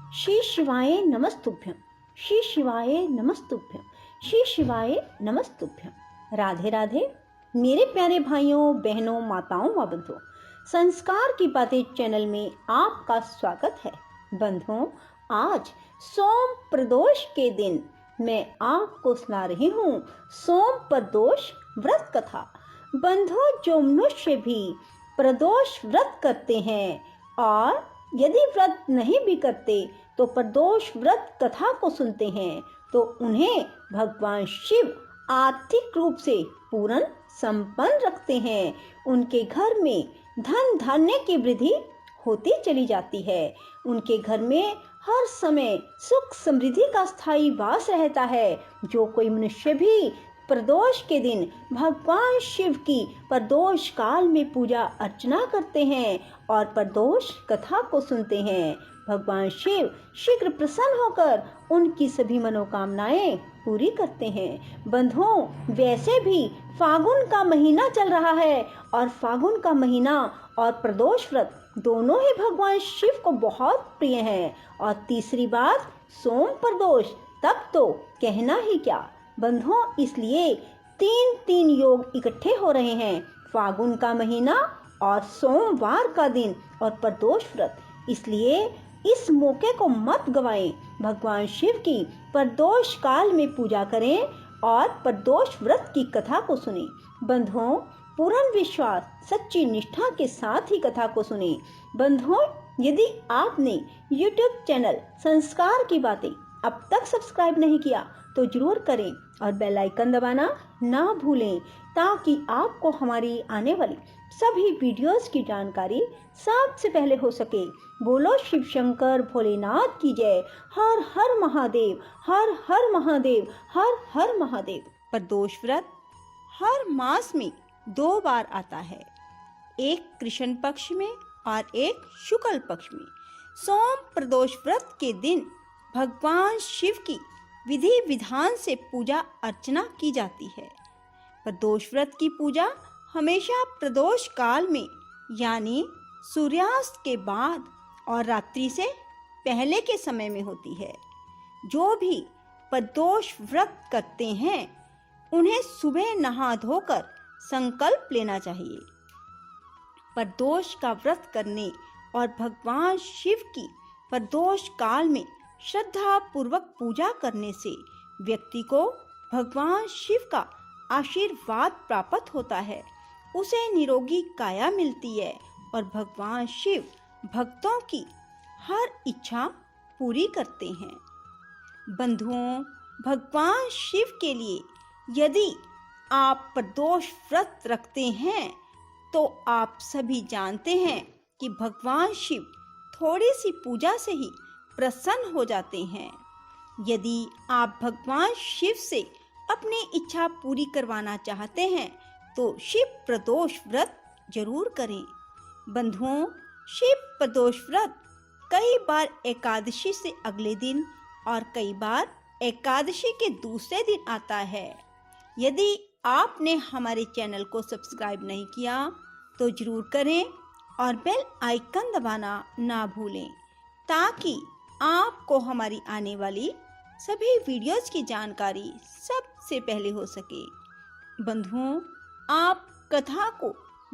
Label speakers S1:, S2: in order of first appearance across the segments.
S1: श्री शिवाय नमस्तुभ्यं, श्री शिवाय नमस्तुभ्यं, श्री शिवाय नमस्तुभ्यं। राधे राधे मेरे प्यारे भाइयों बहनों माताओं व बंधुओं, संस्कार की बातें चैनल में आपका स्वागत है। बंधुओं, आज सोम प्रदोष के दिन मैं आपको सुना रही हूँ सोम प्रदोष व्रत कथा। बंधुओं, जो मनुष्य भी प्रदोष व्रत करते हैं और यदि व्रत नहीं भी करते तो प्रदोष व्रत कथा को सुनते हैं तो उन्हें भगवान शिव आर्थिक रूप से पूर्ण संपन्न रखते हैं। उनके घर में धन धान्य की वृद्धि होती चली जाती है। उनके घर में हर समय सुख समृद्धि का स्थायी वास रहता है। जो कोई मनुष्य भी प्रदोष के दिन भगवान शिव की प्रदोष काल में पूजा अर्चना करते हैं और प्रदोष कथा को सुनते हैं, भगवान शिव शीघ्र प्रसन्न होकर उनकी सभी मनोकामनाएं पूरी करते हैं। बंधुओं, वैसे भी फागुन का महीना चल रहा है और फागुन का महीना और प्रदोष व्रत दोनों ही भगवान शिव को बहुत प्रिय हैं। और तीसरी बात सोम प्रदोष, तब तो कहना ही क्या। बंधुओं, इसलिए तीन योग इकट्ठे हो रहे हैं, फागुन का महीना और सोमवार का दिन और प्रदोष व्रत। इसलिए इस मौके को मत गवाएं, भगवान शिव की प्रदोष काल में पूजा करें और प्रदोष व्रत की कथा को सुनें। बंधुओं, पूर्ण विश्वास सच्ची निष्ठा के साथ ही कथा को सुनें। बंधुओं, यदि आपने YouTube चैनल संस्कार की बातें अब तक सब्सक्राइब नहीं किया तो जरूर करें और बेल आइकन दबाना ना भूलें, ताकि आपको हमारी आने वाली सभी वीडियोस की जानकारी सबसे पहले हो सके। बोलो शिव शंकर भोलेनाथ की जय। हर हर महादेव, हर हर महादेव, हर हर महादेव। प्रदोष व्रत हर मास में 2 बार आता है, एक कृष्ण पक्ष में और एक शुक्ल पक्ष में। सोम प्रदोष व्रत के दिन भगवान शिव की विधि विधान से पूजा अर्चना की जाती है। प्रदोष व्रत की पूजा हमेशा प्रदोष काल में यानी सूर्यास्त के बाद और रात्रि से पहले के समय में होती है। जो भी प्रदोष व्रत करते हैं उन्हें सुबह नहा धोकर संकल्प लेना चाहिए। प्रदोष का व्रत करने और भगवान शिव की प्रदोष काल में श्रद्धा पूर्वक पूजा करने से व्यक्ति को भगवान शिव का आशीर्वाद प्राप्त होता है, उसे निरोगी काया मिलती है और भगवान शिव भक्तों की हर इच्छा पूरी करते हैं। बंधुओं, भगवान शिव के लिए यदि आप प्रदोष व्रत रखते हैं तो आप सभी जानते हैं कि भगवान शिव थोड़ी सी पूजा से ही प्रसन्न हो जाते हैं। यदि आप भगवान शिव से अपनी इच्छा पूरी करवाना चाहते हैं तो शिव प्रदोष व्रत जरूर करें। बंधुओं, शिव प्रदोष व्रत कई बार एकादशी से अगले दिन और कई बार एकादशी के दूसरे दिन आता है। यदि आपने हमारे चैनल को सब्सक्राइब नहीं किया तो जरूर करें और बेल आइकन दबाना ना भूलें, ताकि आपको हमारी आने वाली सभी वीडियोस की जानकारी सबसे पहले हो सके। बंधुओं, आप कथा को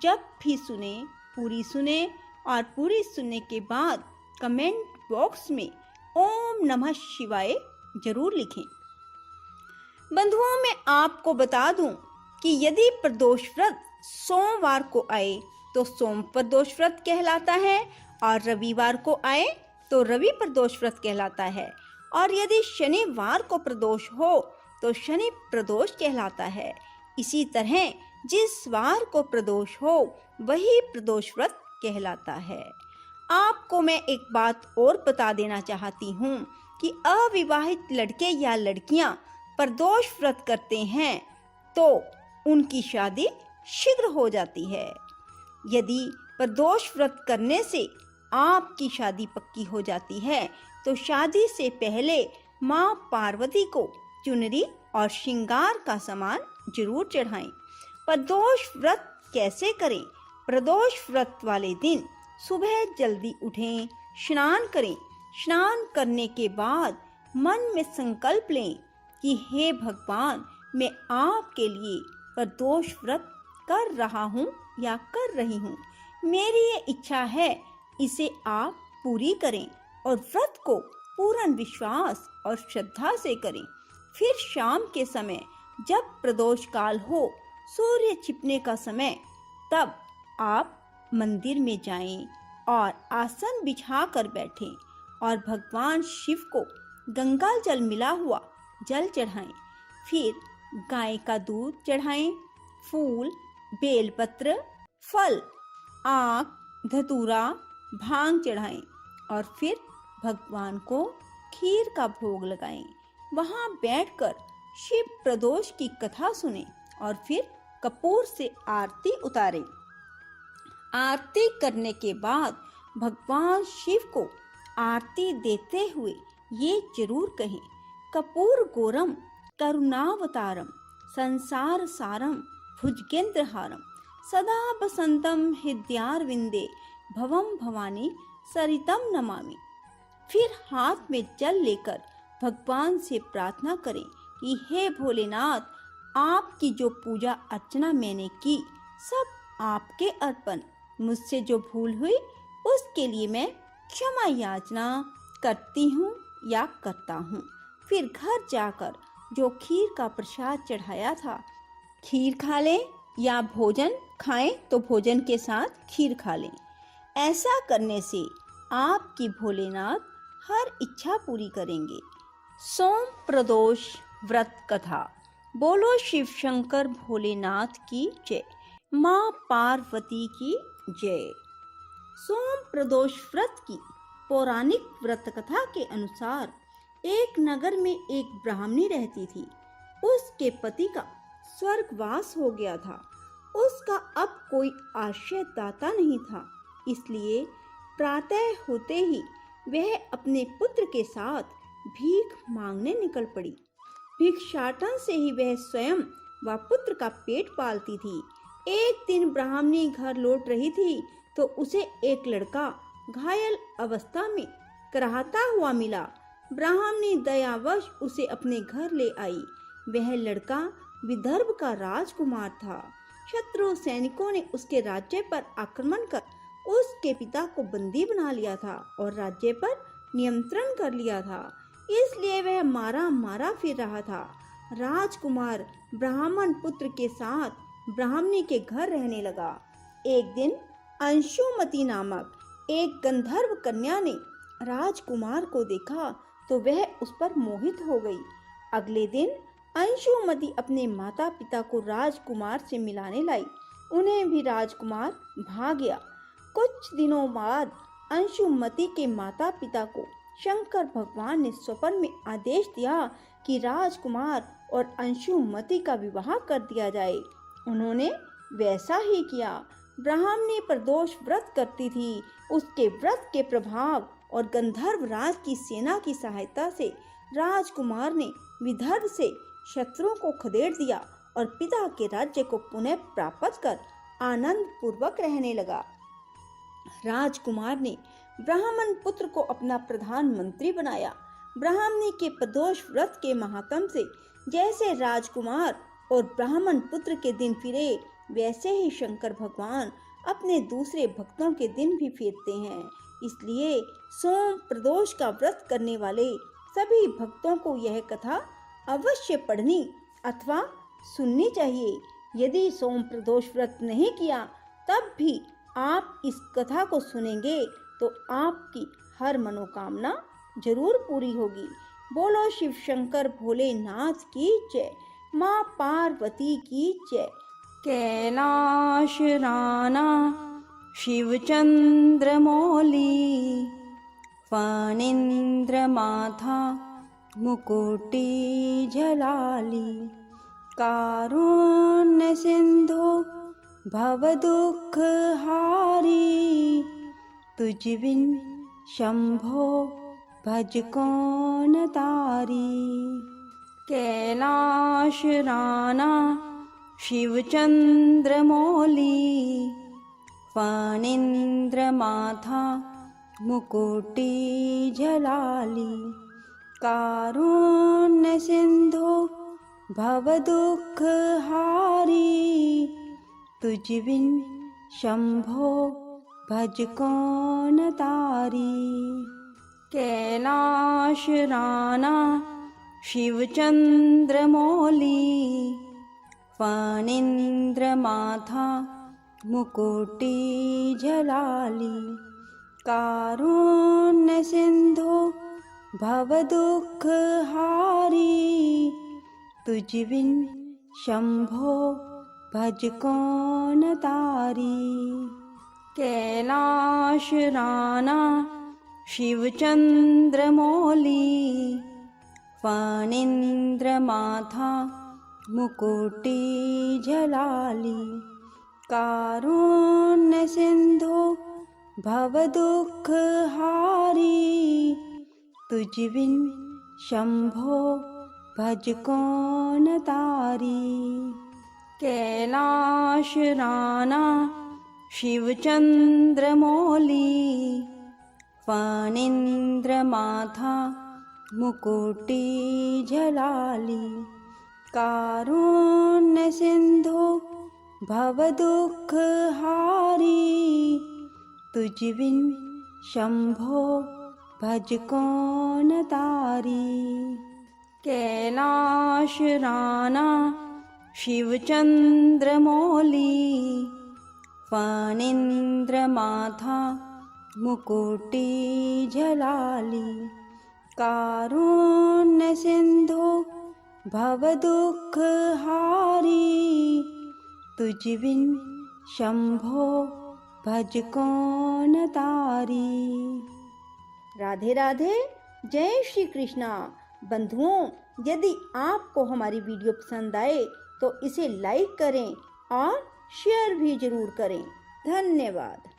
S1: जब भी सुने, पूरी सुने और पूरी सुनने के बाद कमेंट बॉक्स में ओम नमः शिवाय जरूर लिखें। बंधुओं, मैं आपको बता दूं कि यदि प्रदोष व्रत सोमवार को आए तो सोम प्रदोष व्रत कहलाता है और रविवार को आए तो रवि प्रदोष व्रत कहलाता है, और यदि शनिवार को प्रदोष हो तो शनि प्रदोष कहलाता है। इसी तरह जिस वार को प्रदोष हो वही प्रदोष व्रत कहलाता है। आपको मैं एक बात और बता देना चाहती हूँ कि अविवाहित लड़के या लड़कियाँ प्रदोष व्रत करते हैं तो उनकी शादी शीघ्र हो जाती है। यदि प्रदोष व्रत करने से आपकी शादी पक्की हो जाती है तो शादी से पहले माँ पार्वती को चुनरी और श्रृंगार का सामान जरूर चढ़ाएं। प्रदोष व्रत कैसे करें? प्रदोष व्रत वाले दिन सुबह जल्दी उठें, स्नान करें, स्नान करने के बाद मन में संकल्प लें कि हे भगवान, मैं आपके लिए प्रदोष व्रत कर रहा हूँ या कर रही हूँ। मेरी ये इच्छा है, इसे आप पूरी करें और व्रत को पूर्ण विश्वास और श्रद्धा से करें। फिर शाम के समय जब प्रदोष काल हो, सूर्य छिपने का समय, तब आप मंदिर में जाएं और आसन बिछा कर बैठें और भगवान शिव को गंगा जल मिला हुआ जल चढ़ाएं। फिर गाय का दूध चढ़ाएं, फूल, बेलपत्र, फल, आक, धतूरा, भांग चढ़ाएं और फिर भगवान को खीर का भोग लगाएं। वहां बैठकर शिव प्रदोष की कथा सुनें और फिर कपूर से आरती उतारें। आरती करने के बाद भगवान शिव को आरती देते हुए ये जरूर कहें, कपूर गौरम करुणावतारम संसार सारम भुजगेंद्रहारम सदा बसंतम हृदयारविंदे भवम भवानी सरितम नमामि। फिर हाथ में जल लेकर भगवान से प्रार्थना करें कि हे भोलेनाथ, आपकी जो पूजा अर्चना मैंने की सब आपके अर्पण। मुझसे जो भूल हुई उसके लिए मैं क्षमा याचना करती हूँ या करता हूँ। फिर घर जाकर जो खीर का प्रसाद चढ़ाया था, खीर खा लें या भोजन खाएं तो भोजन के साथ खीर खा लें। ऐसा करने से आपकी भोलेनाथ हर इच्छा पूरी करेंगे। सोम प्रदोष व्रत कथा। बोलो शिव शंकर भोलेनाथ की जय, माँ पार्वती की जय। सोम प्रदोष व्रत की पौराणिक व्रत कथा के अनुसार एक नगर में एक ब्राह्मणी रहती थी। उसके पति का स्वर्गवास हो गया था। उसका अब कोई आश्रयदाता नहीं था, इसलिए प्रातः होते ही वह अपने पुत्र के साथ भीख मांगने निकल पड़ी। भिक्षाटन से ही वह स्वयं व पुत्र का पेट पालती थी। एक दिन ब्राह्मणी घर लौट रही थी तो उसे एक लड़का घायल अवस्था में कराहता हुआ मिला। ब्राह्मणी दयावश उसे अपने घर ले आई। वह लड़का विदर्भ का राजकुमार था। शत्रु सैनिकों ने उसके राज्य पर आक्रमण कर उसके पिता को बंदी बना लिया था और राज्य पर नियंत्रण कर लिया था, इसलिए वह मारा मारा फिर रहा था। राजकुमार ब्राह्मण पुत्र के साथ ब्राह्मणी के घर रहने लगा। एक दिन अंशुमति नामक एक गंधर्व कन्या ने राजकुमार को देखा तो वह उस पर मोहित हो गई। अगले दिन अंशुमति अपने माता पिता को राजकुमार से मिलाने लाई। उन्हें भी राजकुमार भा गया। कुछ दिनों बाद अंशुमति के माता पिता को शंकर भगवान ने स्वप्न में आदेश दिया कि राजकुमार और अंशुमति का विवाह कर दिया जाए। उन्होंने वैसा ही किया। ब्राह्मणी प्रदोष व्रत करती थी। उसके व्रत के प्रभाव और गंधर्व राज की सेना की सहायता से राजकुमार ने विदर्भ से शत्रुओं को खदेड़ दिया और पिता के राज्य को पुनः प्राप्त कर आनंद पूर्वक रहने लगा। राजकुमार ने ब्राह्मण पुत्र को अपना प्रधानमंत्री बनाया। ब्राह्मणी के प्रदोष व्रत के महात्म से जैसे राजकुमार और ब्राह्मण पुत्र के दिन फिरे, वैसे ही शंकर भगवान अपने दूसरे भक्तों के दिन भी फेरते हैं। इसलिए सोम प्रदोष का व्रत करने वाले सभी भक्तों को यह कथा अवश्य पढ़नी अथवा सुननी चाहिए। यदि सोम प्रदोष व्रत नहीं किया तब भी आप इस कथा को सुनेंगे तो आपकी हर मनोकामना जरूर पूरी होगी। बोलो शिव शंकर भोलेनाथ की जय, माँ पार्वती की जय। कैलाश राना शिवचंद्र मौली फणींद्र माथा मुकुटी जलाली कारुण्य सिंधु भव दुख हारी तुझ बिन शंभो भज कौन तारी। कैलाश राना शिवचंद्र मौली फणींद्र माथा
S2: मुकुटि झलाली। कारुण्य सिंधु भवदुख हारी। तुझ बिन शंभो भज कौन तारी। कैलाश राना शिव चंद्र मौली। फणींद्र माथा मुकुटि झलाली। कारुण्य सिंधु भवदुख हारी। तुझ बिन शंभो भज कौन तारी। कैलाश राना शिव चंद्र मौली। फणींद्र माथा मुकुटि झलाली। कारुण्य सिंधु भवदुख हारी। तुझ बिन शंभो भज कौन तारी। कैलाश राना शिव चंद्र मौली। फणींद्र माथा मुकुटि झलाली। कारुण्य सिंधु भवदुख हारी। तुझ बिन शंभो भज कौन तारी। कैलाश राना शिव चंद्र मौली। फणींद्र माथा मुकुटि झलाली। कारुण्य सिंधु भवदुख हारी। तुझ बिन शंभो भज कौन तारी।
S1: राधे राधे। जय श्री कृष्णा। बंधुओं, यदि आपको हमारी वीडियो पसंद आए तो इसे लाइक करें और शेयर भी जरूर करें। धन्यवाद।